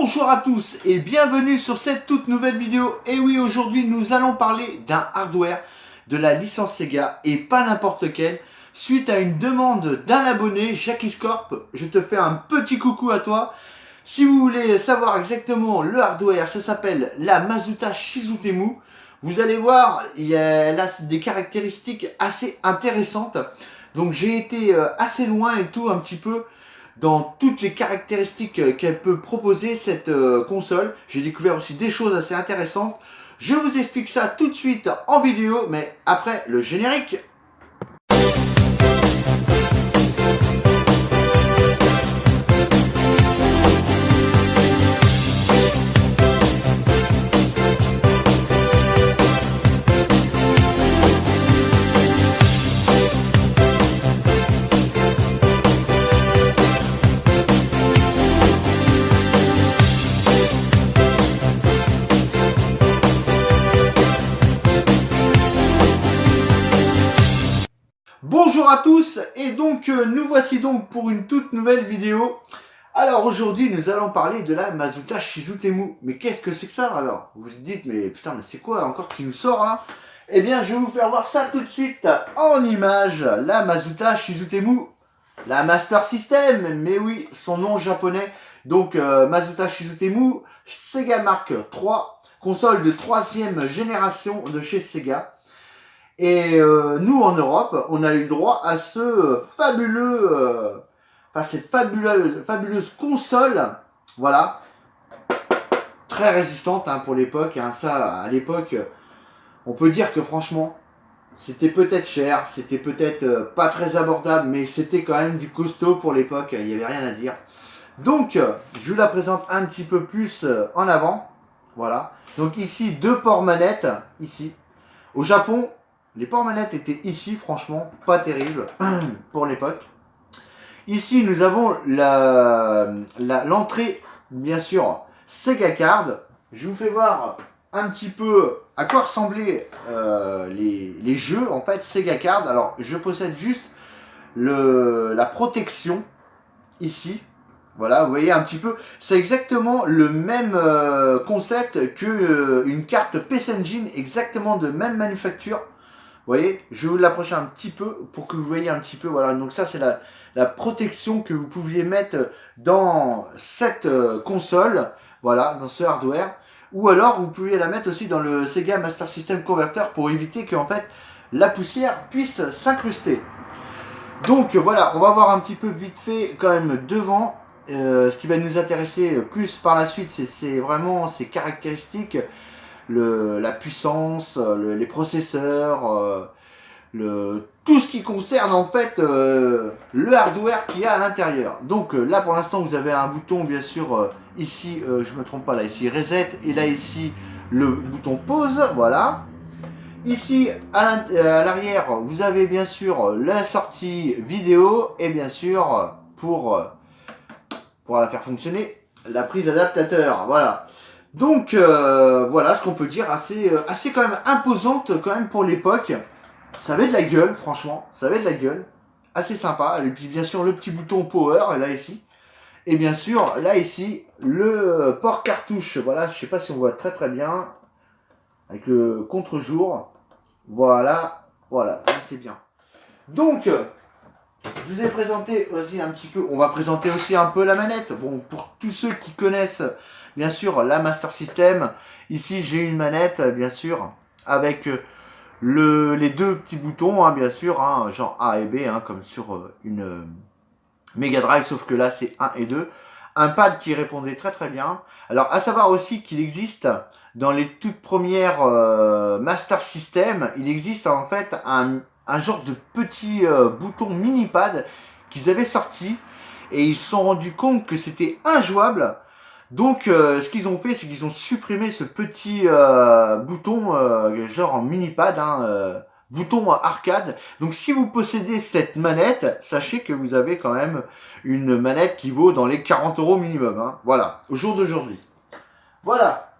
Bonjour à tous et bienvenue sur cette toute nouvelle vidéo. Et oui, aujourd'hui nous allons parler d'un hardware de la licence Sega et pas n'importe lequel. Suite à une demande d'un abonné, Jackie Corp, je te fais un petit coucou à toi. Si vous voulez savoir exactement le hardware, ça s'appelle la Masuta Shizutemu. Vous allez voir, il y a là des caractéristiques assez intéressantes. Donc j'ai été assez loin et tout un petit peu dans toutes les caractéristiques qu'elle peut proposer cette console. J'ai découvert aussi des choses assez intéressantes. Je vous explique ça tout de suite en vidéo, mais après le générique. Bonjour à tous et donc nous voici donc pour une toute nouvelle vidéo. Alors aujourd'hui nous allons parler de la Masuta Shizutemu. Mais qu'est-ce que c'est que ça alors? Vous vous dites mais putain mais c'est quoi encore qui nous sort là? Eh bien je vais vous faire voir ça tout de suite en image. La Masuta Shizutemu, la Master System, mais oui son nom japonais. Donc Masuta Shizutemu, Sega Mark III, console de 3e génération de chez Sega. Et nous en Europe, on a eu droit à ce fabuleux, cette fabuleuse console, voilà, très résistante hein, pour l'époque. Hein, ça, à l'époque, on peut dire que franchement, c'était peut-être cher, c'était peut-être pas très abordable, mais c'était quand même du costaud pour l'époque. Il n'y avait rien à dire. Donc, je vous la présente un petit peu plus en avant, voilà. Donc ici, 2 ports manettes, ici. Au Japon, les ports manettes étaient ici, franchement, pas terrible pour l'époque. Ici, nous avons l'entrée, bien sûr, Sega Card. Je vous fais voir un petit peu à quoi ressemblaient les jeux, en fait, Sega Card. Alors, je possède juste la protection, ici. Voilà, vous voyez un petit peu, c'est exactement le même concept que une carte PC Engine, exactement de même manufacture. Vous voyez, je vais vous l'approcher un petit peu pour que vous voyez un petit peu. Voilà, donc ça c'est la protection que vous pouviez mettre dans cette console, voilà, dans ce hardware. Ou alors vous pouviez la mettre aussi dans le Sega Master System Converter pour éviter que en fait la poussière puisse s'incruster. Donc voilà, on va voir un petit peu vite fait quand même devant. Ce qui va nous intéresser plus par la suite, c'est vraiment ces caractéristiques. La puissance, les processeurs, tout ce qui concerne en fait le hardware qu'il y a à l'intérieur. Donc là pour l'instant vous avez un bouton bien sûr ici, je me trompe pas là, ici reset et là ici le bouton pause, voilà. Ici à l'arrière vous avez bien sûr la sortie vidéo et bien sûr pour la faire fonctionner la prise adaptateur, voilà. Donc voilà ce qu'on peut dire, assez quand même imposante quand même pour l'époque. Ça avait de la gueule, franchement, ça avait de la gueule. Assez sympa. Et puis bien sûr le petit bouton power, là ici. Et bien sûr, là ici, le port cartouche. Voilà, je sais pas si on voit très bien. Avec le contre-jour. Voilà, voilà, c'est bien. Donc, je vous ai présenté aussi un petit peu, on va présenter aussi un peu la manette. Bon, pour tous ceux qui connaissent bien sûr la Master System, ici j'ai une manette bien sûr avec les 2 petits boutons hein, bien sûr, hein, genre A et B hein, comme sur une Mega Drive, sauf que là c'est 1 et 2. Un pad qui répondait très bien. Alors à savoir aussi qu'il existe dans les toutes premières Master System, il existe en fait un genre de petit bouton mini pad qu'ils avaient sorti et ils se sont rendus compte que c'était injouable. Donc ce qu'ils ont fait, c'est qu'ils ont supprimé ce petit bouton genre en mini pad, hein, bouton arcade. Donc si vous possédez cette manette, sachez que vous avez quand même une manette qui vaut dans les 40 € minimum, hein. Voilà, au jour d'aujourd'hui. Voilà.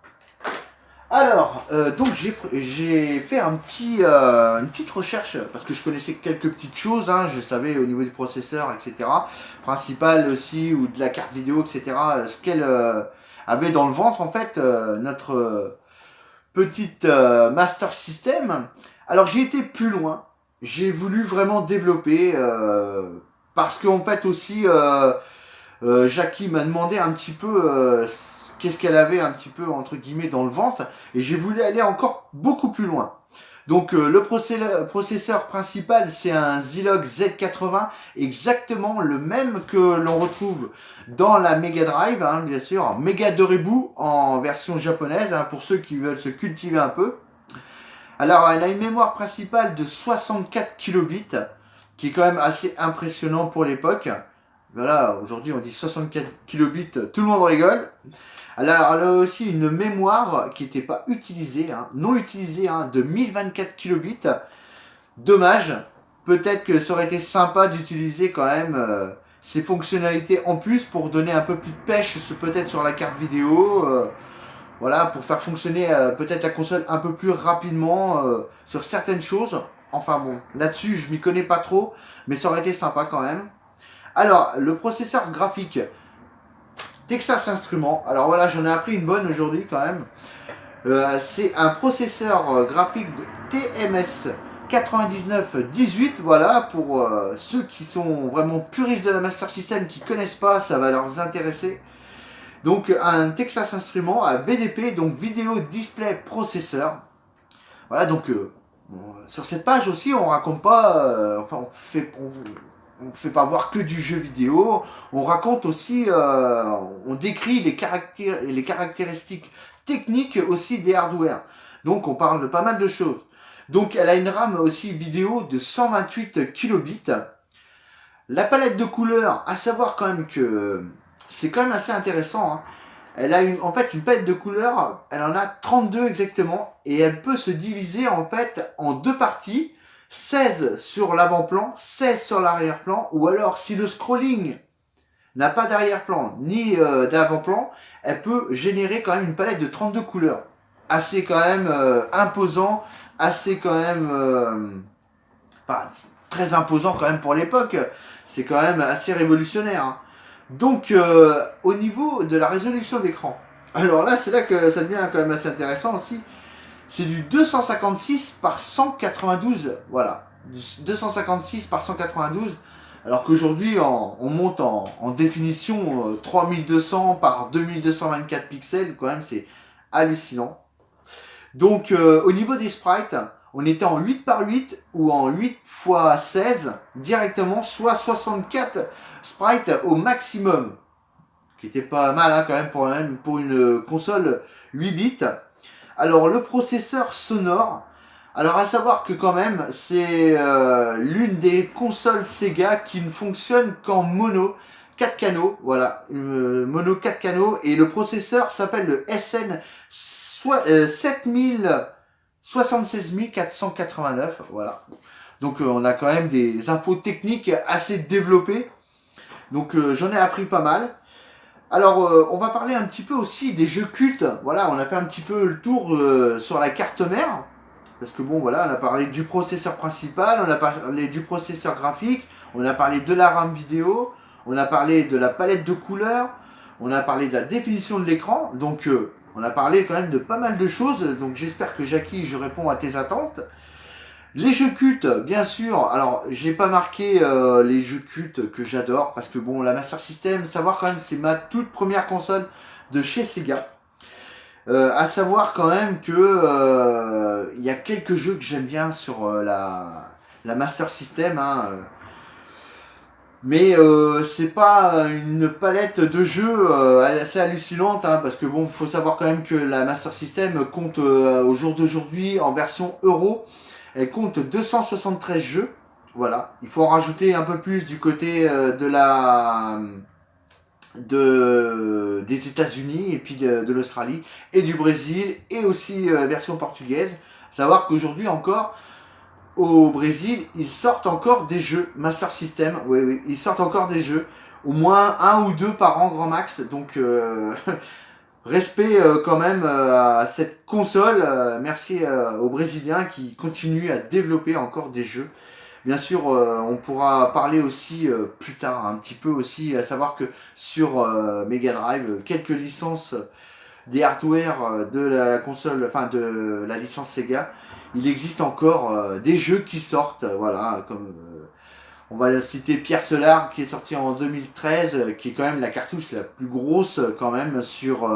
Alors, donc j'ai fait une petite recherche, parce que je connaissais quelques petites choses, hein, je savais au niveau du processeur, etc. Principal aussi, ou de la carte vidéo, etc. Ce qu'elle avait dans le ventre en fait notre petite Master System. Alors j'ai été plus loin, j'ai voulu vraiment développer parce qu'en fait aussi Jackie m'a demandé un petit peu qu'est-ce qu'elle avait un petit peu entre guillemets dans le ventre et j'ai voulu aller encore beaucoup plus loin. Donc le processeur principal c'est un Zilog Z80, exactement le même que l'on retrouve dans la Mega Drive, hein, bien sûr, Mega Doribu en version japonaise, hein, pour ceux qui veulent se cultiver un peu. Alors elle a une mémoire principale de 64 kilobits, qui est quand même assez impressionnant pour l'époque. Voilà, aujourd'hui on dit 64 kilobits, tout le monde rigole. Alors, elle a aussi une mémoire qui n'était pas utilisée, hein, non utilisée, hein, de 1024 kilobits. Dommage. Peut-être que ça aurait été sympa d'utiliser quand même ces fonctionnalités en plus pour donner un peu plus de pêche, peut-être sur la carte vidéo. Voilà, pour faire fonctionner peut-être la console un peu plus rapidement sur certaines choses. Enfin bon, là-dessus, je m'y connais pas trop, mais ça aurait été sympa quand même. Alors, le processeur graphique. Texas Instruments, alors voilà, j'en ai appris une bonne aujourd'hui quand même. C'est un processeur graphique de TMS 9918, voilà, pour ceux qui sont vraiment puristes de la Master System, qui connaissent pas, ça va leur intéresser. Donc un Texas Instruments, un BDP, donc Video Display Processor. Voilà, donc bon, sur cette page aussi, on raconte pas, enfin on fait pas voir que du jeu vidéo, on raconte aussi, on décrit les caractéristiques techniques aussi des hardware. Donc on parle de pas mal de choses. Donc elle a une RAM aussi vidéo de 128 kilobits. La palette de couleurs, à savoir quand même que c'est quand même assez intéressant, hein. Elle a en fait une palette de couleurs, elle en a 32 exactement, et elle peut se diviser en fait en deux parties, 16 sur l'avant-plan, 16 sur l'arrière-plan, ou alors si le scrolling n'a pas d'arrière-plan ni d'avant-plan, elle peut générer quand même une palette de 32 couleurs. Assez quand même imposant, assez quand même pas très imposant quand même pour l'époque, c'est quand même assez révolutionnaire, hein. Donc, au niveau de la résolution d'écran, alors là, c'est là que ça devient quand même assez intéressant aussi. C'est du 256 par 192, voilà. Du 256 par 192, alors qu'aujourd'hui, on monte en définition 3200 par 2224 pixels, quand même, c'est hallucinant. Donc, au niveau des sprites, on était en 8 par 8 ou en 8 x 16 directement, soit 64 sprites au maximum, qui était pas mal hein, quand même pour une console 8 bits. Alors le processeur sonore, alors à savoir que quand même c'est l'une des consoles Sega qui ne fonctionne qu'en mono 4 canaux, voilà, mono 4 canaux, et le processeur s'appelle le SN 76489, voilà. Donc on a quand même des infos techniques assez développées. Donc j'en ai appris pas mal. Alors on va parler un petit peu aussi des jeux cultes. Voilà, on a fait un petit peu le tour sur la carte mère. Parce que bon voilà, on a parlé du processeur principal, on a parlé du processeur graphique, on a parlé de la RAM vidéo, on a parlé de la palette de couleurs, on a parlé de la définition de l'écran. Donc on a parlé quand même de pas mal de choses. Donc j'espère que Jackie, je réponds à tes attentes. Les jeux cultes, bien sûr. Alors, j'ai pas marqué les jeux cultes que j'adore parce que bon, la Master System, savoir quand même, c'est ma toute première console de chez Sega. À savoir quand même que il y a quelques jeux que j'aime bien sur la Master System, hein, mais c'est pas une palette de jeux assez hallucinante, hein, parce que bon, faut savoir quand même que la Master System compte au jour d'aujourd'hui en version euro. Elle compte 273 jeux, voilà. Il faut en rajouter un peu plus du côté des États-Unis et puis de l'Australie et du Brésil et aussi version portugaise. Savoir qu'aujourd'hui encore, au Brésil, ils sortent encore des jeux Master System. Oui, oui, ils sortent encore des jeux. Au moins un ou deux par an grand max. Donc respect quand même à cette console. Merci aux Brésiliens qui continuent à développer encore des jeux. Bien sûr, on pourra parler aussi plus tard un petit peu aussi, à savoir que sur Mega Drive, quelques licences des hardware de la console, enfin de la licence Sega, il existe encore des jeux qui sortent, voilà, comme on va citer Pierre Solar qui est sorti en 2013, qui est quand même la cartouche la plus grosse quand même sur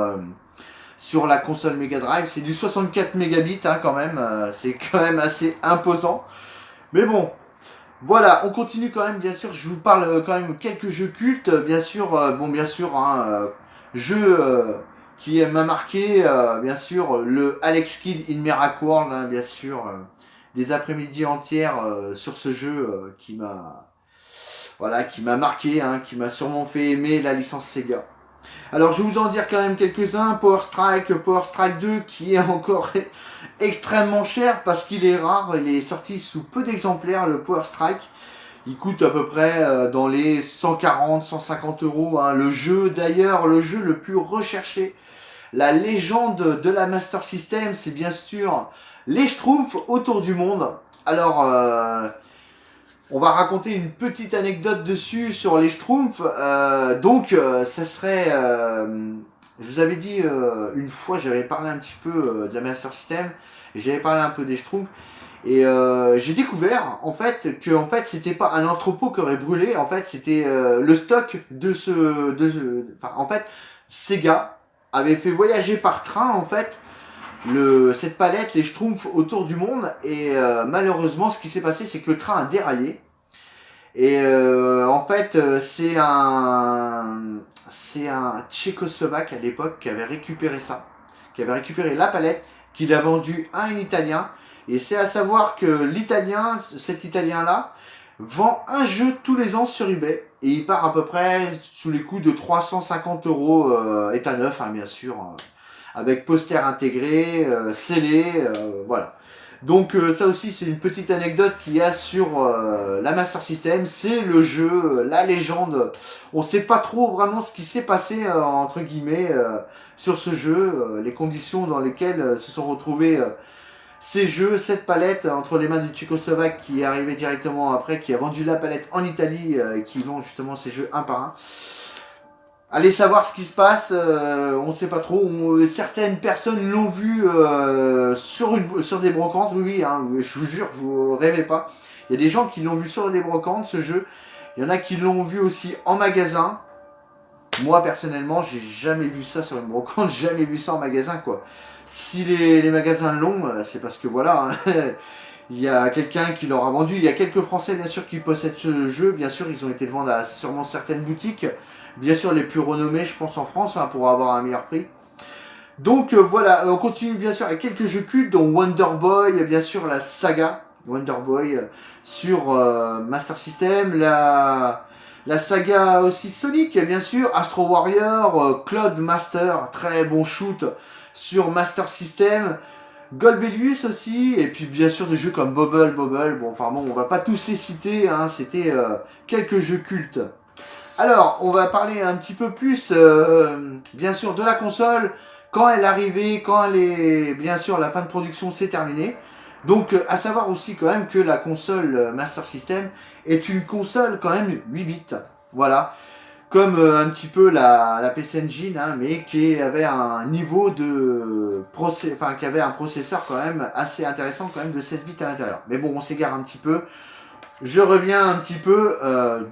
la console Mega Drive. C'est du 64 mégabits hein, quand même, c'est quand même assez imposant. Mais bon, voilà, on continue quand même, bien sûr, je vous parle quand même quelques jeux cultes, bien sûr, bien sûr, hein, jeu qui m'a marqué, bien sûr, le Alex Kidd in Miracle World, hein, bien sûr, des après-midi entières sur ce jeu qui m'a marqué, hein, qui m'a sûrement fait aimer la licence Sega. Alors je vais vous en dire quand même quelques-uns. Power Strike 2 qui est encore extrêmement cher parce qu'il est rare, il est sorti sous peu d'exemplaires le Power Strike. Il coûte à peu près dans les 140-150 euros. Hein. Le jeu d'ailleurs, le jeu le plus recherché, la légende de la Master System, c'est bien sûr les Schtroumpfs autour du monde. Alors on va raconter une petite anecdote dessus sur les Schtroumpfs. Ça serait... je vous avais dit une fois, j'avais parlé un petit peu de la Master System, et j'avais parlé un peu des Schtroumpfs, et j'ai découvert en fait que c'était pas un entrepôt qui aurait brûlé, en fait c'était le stock en fait, Sega avait fait voyager par train en fait cette palette, les Schtroumpfs autour du monde, et malheureusement ce qui s'est passé c'est que le train a déraillé, et en fait c'est un Tchécoslovaque à l'époque qui avait récupéré ça, qui avait récupéré la palette, qu'il a vendue à un Italien, et c'est à savoir que cet Italien là vend un jeu tous les ans sur eBay, et il part à peu près sous les coups de 350 euros état neuf, hein, bien sûr, avec poster intégré, scellé, voilà. Donc ça aussi c'est une petite anecdote qu'il y a sur la Master System, c'est le jeu, la légende. On ne sait pas trop vraiment ce qui s'est passé entre guillemets sur ce jeu, les conditions dans lesquelles se sont retrouvés ces jeux, cette palette entre les mains du Tchécoslovaque qui est arrivé directement après, qui a vendu la palette en Italie et qui vend justement ces jeux un par un. Allez savoir ce qui se passe, on ne sait pas trop. Certaines personnes l'ont vu sur des brocantes, oui, hein, je vous jure, vous rêvez pas. Il y a des gens qui l'ont vu sur des brocantes, ce jeu. Il y en a qui l'ont vu aussi en magasin. Moi, personnellement, j'ai jamais vu ça sur une brocante, jamais vu ça en magasin, quoi. Si les magasins l'ont, c'est parce que voilà, hein, il y a quelqu'un qui leur a vendu. Il y a quelques Français, bien sûr, qui possèdent ce jeu. Bien sûr, ils ont été le vendre à sûrement certaines boutiques. Bien sûr, les plus renommés, je pense, en France, hein, pour avoir un meilleur prix. Donc voilà, on continue bien sûr avec quelques jeux cultes, dont Wonder Boy, bien sûr la saga Wonder Boy sur Master System, la saga aussi Sonic, bien sûr, Astro Warrior, Cloud Master, très bon shoot sur Master System, Golbelius aussi, et puis bien sûr des jeux comme Bubble, bon enfin bon, on va pas tous les citer, hein, c'était quelques jeux cultes. Alors, on va parler un petit peu plus, bien sûr, de la console, quand elle est arrivée, bien sûr, la fin de production s'est terminée. Donc, à savoir aussi quand même que la console Master System est une console quand même 8 bits, voilà. Comme un petit peu la PC Engine, hein, mais qui avait un niveau de qui avait un processeur quand même assez intéressant, quand même de 16 bits à l'intérieur. Mais bon, on s'égare un petit peu. Je reviens un petit peu,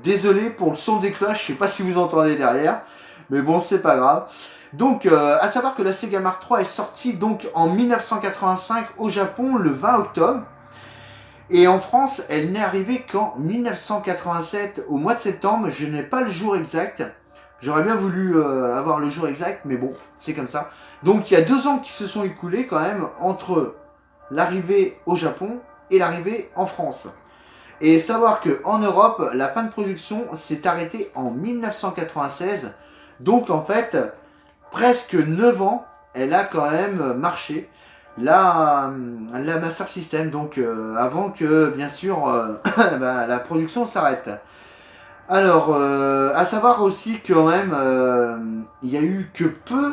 désolé pour le son des cloches, je sais pas si vous entendez derrière, mais bon c'est pas grave. Donc à savoir que la Sega Mark III est sortie donc en 1985 au Japon le 20 octobre, et en France elle n'est arrivée qu'en 1987 au mois de septembre. Je n'ai pas le jour exact, j'aurais bien voulu avoir le jour exact, mais bon c'est comme ça. Donc il y a 2 ans qui se sont écoulés quand même entre l'arrivée au Japon et l'arrivée en France. Et savoir qu'en Europe, la fin de production s'est arrêtée en 1996. Donc en fait, presque 9 ans, elle a quand même marché, la Master System. Donc avant que, bien sûr, la production s'arrête. Alors, à savoir aussi que quand même, il n'y a eu que peu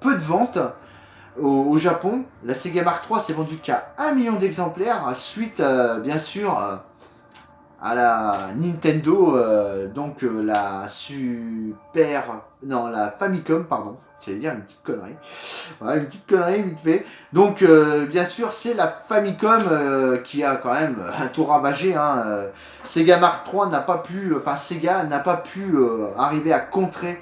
de ventes au Japon. La Sega Mark III s'est vendue qu'à 1 million d'exemplaires, suite, bien sûr... à la Nintendo, donc la la Famicom, pardon. J'allais dire une petite connerie. Voilà, une petite connerie vite fait. Donc, bien sûr, c'est la Famicom qui a quand même un tour ravagé. Hein. Sega Mark III n'a pas pu, Sega n'a pas pu arriver à contrer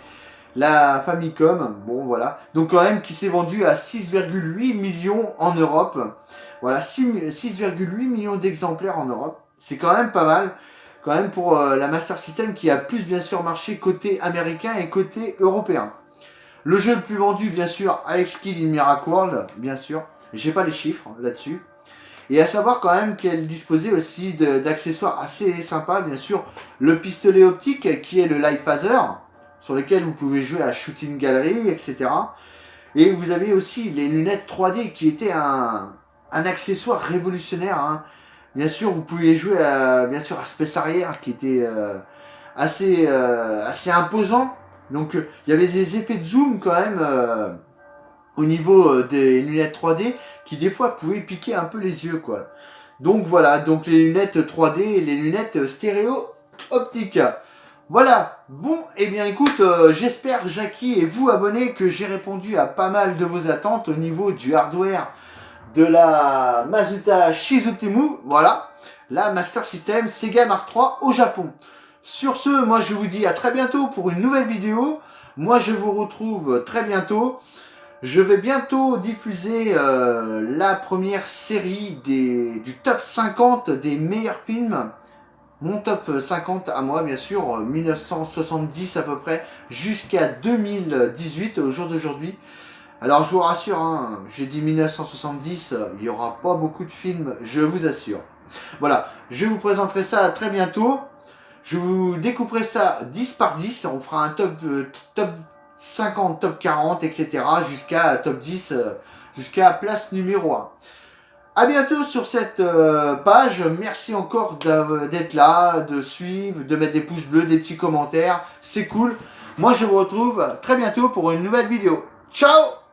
la Famicom. Bon, voilà. Donc, quand même, qui s'est vendu à 6,8 millions en Europe. Voilà, 6,8 millions d'exemplaires en Europe. C'est quand même pas mal. Quand même pour la Master System qui a plus, bien sûr, marché côté américain et côté européen. Le jeu le plus vendu, bien sûr, Alex Kidd in Miracle World, bien sûr. J'ai pas les chiffres là-dessus. Et à savoir quand même qu'elle disposait aussi d'accessoires assez sympas, bien sûr. Le pistolet optique qui est le Light Phaser, sur lequel vous pouvez jouer à Shooting Gallery, etc. Et vous avez aussi les lunettes 3D qui étaient un accessoire révolutionnaire. Hein. Bien sûr, vous pouviez jouer à Space Harrier qui était assez imposant. Donc il y avait des effets de zoom quand même au niveau des lunettes 3D qui des fois pouvaient piquer un peu les yeux quoi. Donc voilà, donc les lunettes 3D et les lunettes stéréo optiques. Voilà, bon, et bien écoute, j'espère Jackie et vous abonnés que j'ai répondu à pas mal de vos attentes au niveau du hardware de la Masuta Shizutemu, voilà, la Master System Sega Mark III au Japon. Sur ce, moi je vous dis à très bientôt pour une nouvelle vidéo. Moi je vous retrouve très bientôt. Je vais bientôt diffuser la première série du top 50 des meilleurs films. Mon top 50 à moi, bien sûr, 1970 à peu près, jusqu'à 2018, au jour d'aujourd'hui. Alors je vous rassure, hein, j'ai dit 1970, il n'y aura pas beaucoup de films, je vous assure. Voilà, je vous présenterai ça très bientôt. Je vous découperai ça 10 par 10, on fera un top 50, top 40, etc. jusqu'à top 10, jusqu'à place numéro 1. A bientôt sur cette page, merci encore d'être là, de suivre, de mettre des pouces bleus, des petits commentaires, c'est cool. Moi je vous retrouve très bientôt pour une nouvelle vidéo. Ciao!